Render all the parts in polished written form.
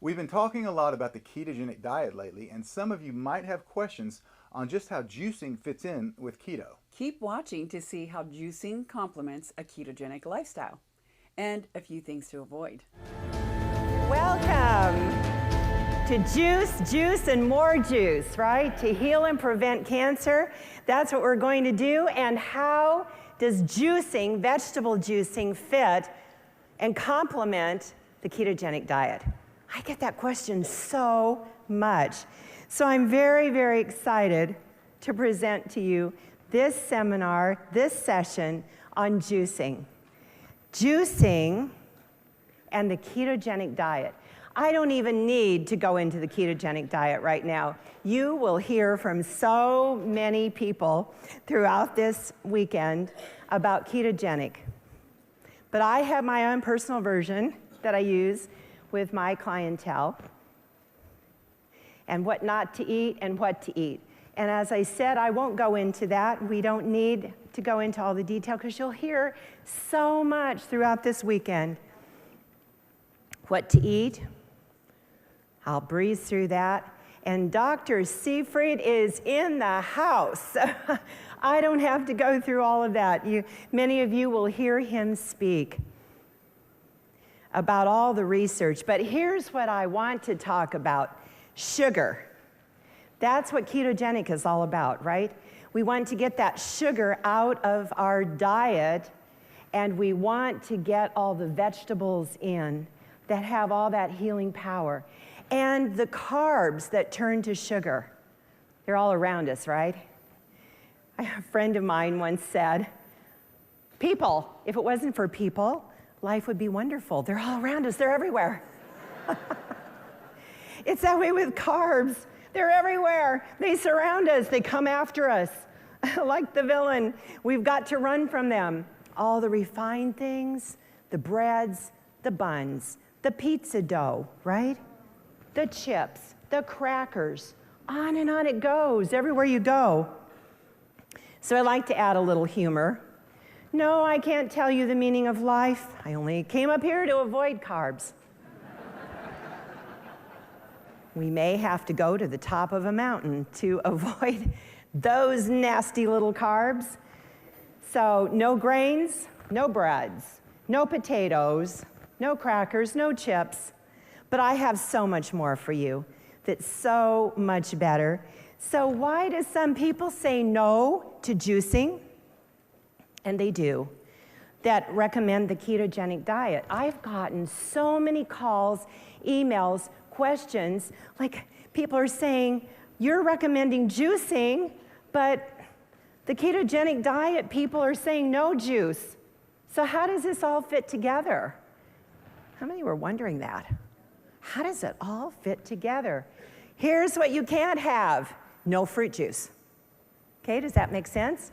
We've been talking a lot about the ketogenic diet lately, and some of you might have questions on just how juicing fits in with keto. Keep watching to see how juicing complements a ketogenic lifestyle and a few things to avoid. Welcome to Juice, and more juice, right? To heal and prevent cancer. That's what we're going to do. And how does juicing, vegetable juicing, fit and complement the ketogenic diet? I get that question so much. So I'm very, very excited to present to you this seminar, this session on juicing. Juicing and the ketogenic diet. I don't even need to go into the ketogenic diet right now. You will hear from so many people throughout this weekend about ketogenic. But I have my own personal version that I use with my clientele, and what not to eat and what to eat. And as I said, I won't go into that. We don't need to go into all the detail because you'll hear so much throughout this weekend. What to eat, I'll breeze through that. And Dr. Seifried is in the house. I don't have to go through all of that. Many of you will hear him speak about all the research. But here's what I want to talk about: sugar. That's what ketogenic is all about, right? We want to get that sugar out of our diet, and we want to get all the vegetables in that have all that healing power. And the carbs that turn to sugar, they're all around us, right? A friend of mine once said, people, if it wasn't for people, life would be wonderful. They're all around us, they're everywhere. It's that way with carbs. They're everywhere. They surround us, they come after us. Like the villain, we've got to run from them. All the refined things, the breads, the buns, the pizza dough, right? The chips, the crackers, on and on it goes, everywhere you go. So I like to add a little humor. No, I can't tell you the meaning of life. I only came up here to avoid carbs. We may have to go to the top of a mountain to avoid those nasty little carbs. So no grains, no breads, no potatoes, no crackers, no chips. But I have so much more for you that's so much better. So why do some people say no to juicing? And they do, that recommend the ketogenic diet. I've gotten so many calls, emails, questions, like people are saying, you're recommending juicing, but the ketogenic diet, people are saying no juice. So how does this all fit together? How many were wondering that? How does it all fit together? Here's what you can't have: no fruit juice. Okay, does that make sense?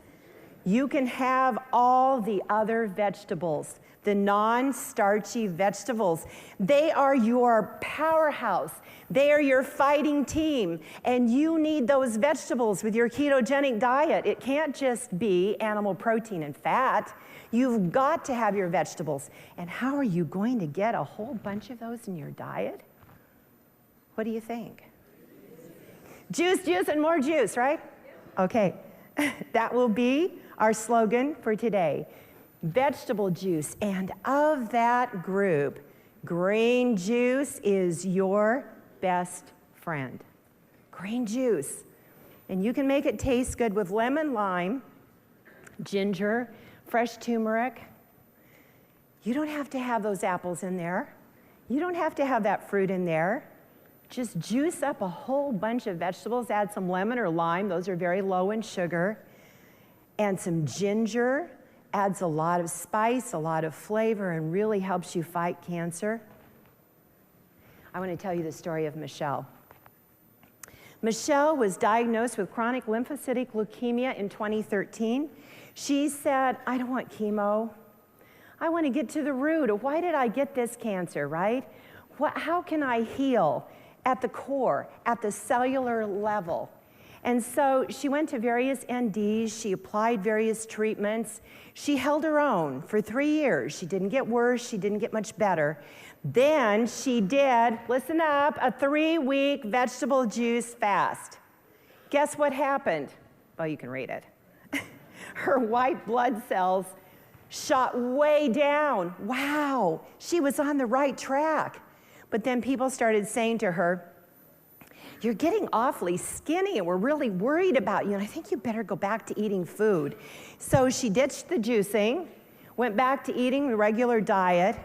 You can have all the other vegetables, the non-starchy vegetables. They are your powerhouse. They are your fighting team. And you need those vegetables with your ketogenic diet. It can't just be animal protein and fat. You've got to have your vegetables. And how are you going to get a whole bunch of those in your diet? What do you think? Juice, juice, and more juice, right? Okay, that will be our slogan for today. Vegetable juice. And of that group, green juice is your best friend. Green juice. And you can make it taste good with lemon, lime, ginger, fresh turmeric. You don't have to have those apples in there. You don't have to have that fruit in there. Just juice up a whole bunch of vegetables, add some lemon or lime, those are very low in sugar, and some ginger, adds a lot of spice, a lot of flavor, and really helps you fight cancer. I want to tell you the story of Michele. Michele was diagnosed with chronic lymphocytic leukemia in 2013. She said, I don't want chemo. I want to get to the root of why did I get this cancer, right? How can I heal at the core, at the cellular level? And so she went to various NDs, she applied various treatments. She held her own for 3 years. She didn't get worse, she didn't get much better. Then she did, listen up, a 3-week vegetable juice fast. Guess what happened? Well, you can read it. Her white blood cells shot way down. Wow, she was on the right track. But then people started saying to her, you're getting awfully skinny and we're really worried about you, and I think you better go back to eating food. So she ditched the juicing, went back to eating the regular diet,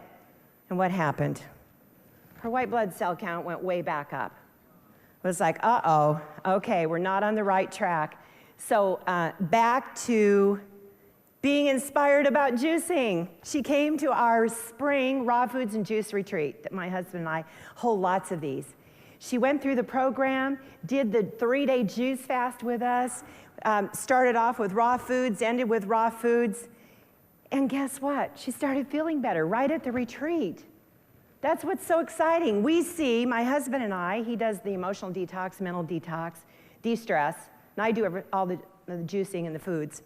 and what happened? Her white blood cell count went way back up. It was like, uh-oh, okay, we're not on the right track. So back to being inspired about juicing. She came to our spring raw foods and juice retreat that my husband and I hold lots of these. She went through the program, did the 3-day juice fast with us, started off with raw foods, ended with raw foods, and guess what? She started feeling better right at the retreat. That's what's so exciting. We see, my husband and I, he does the emotional detox, mental detox, de-stress, and I do all the juicing and the foods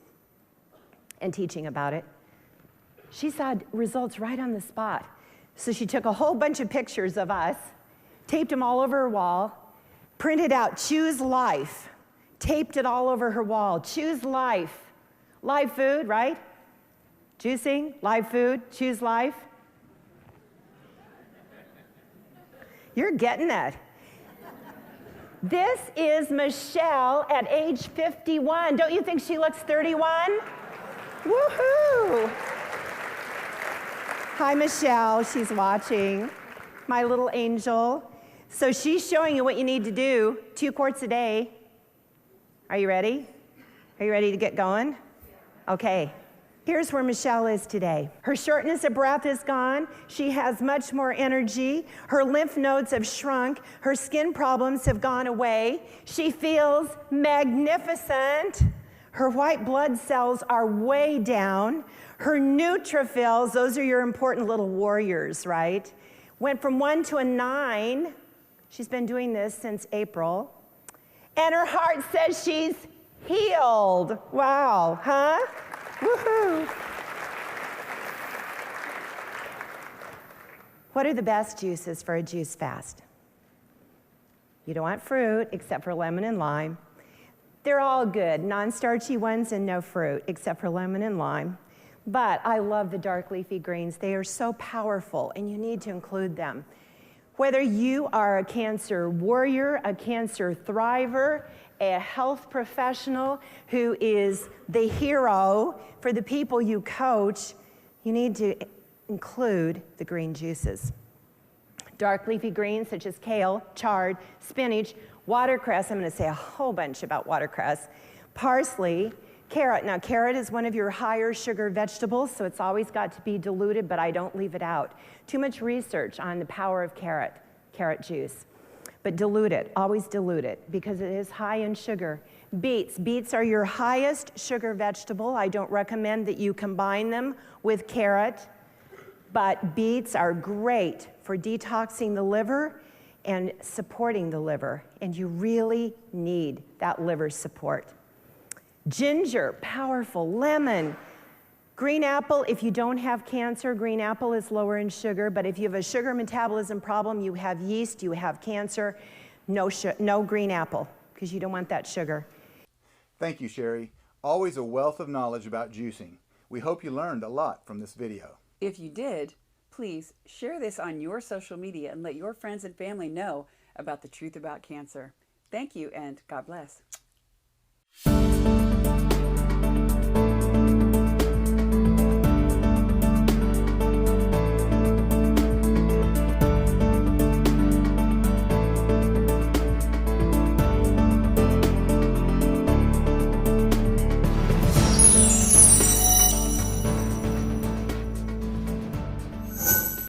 and teaching about it. She saw results right on the spot. So she took a whole bunch of pictures of us, taped them all over her wall, printed out Choose Life, taped it all over her wall. Choose life. Live food, right? Juicing, live food, choose life. You're getting it. This is Michele at age 51. Don't you think she looks 31? Woohoo! Hi, Michele. She's watching. My little angel. So she's showing you what you need to do, 2 quarts a day. Are you ready? Are you ready to get going? Okay. Here's where Michele is today. Her shortness of breath is gone. She has much more energy. Her lymph nodes have shrunk. Her skin problems have gone away. She feels magnificent. Her white blood cells are way down. Her neutrophils, those are your important little warriors, right? Went from 1 to a 9. She's been doing this since April. And her heart says she's healed. Wow, huh? Woohoo! What are the best juices for a juice fast? You don't want fruit except for lemon and lime. They're all good, non-starchy ones and no fruit except for lemon and lime. But I love the dark leafy greens. They are so powerful and you need to include them. Whether you are a cancer warrior, a cancer thriver, a health professional who is the hero for the people you coach, you need to include the green juices. Dark leafy greens such as kale, chard, spinach, watercress. I'm going to say a whole bunch about watercress. Parsley, carrot. Now, carrot is one of your higher sugar vegetables, so it's always got to be diluted, but I don't leave it out. Too much research on the power of carrot juice. But dilute it, always dilute it, because it is high in sugar. Beets. Beets are your highest sugar vegetable. I don't recommend that you combine them with carrot, but beets are great for detoxing the liver and supporting the liver, and you really need that liver support. Ginger, powerful. Lemon. Green apple, if you don't have cancer, green apple is lower in sugar, but if you have a sugar metabolism problem, you have yeast, you have cancer, no green apple, because you don't want that sugar. Thank you, Cherie. Always a wealth of knowledge about juicing. We hope you learned a lot from this video. If you did, please share this on your social media and let your friends and family know about the truth about cancer. Thank you and God bless.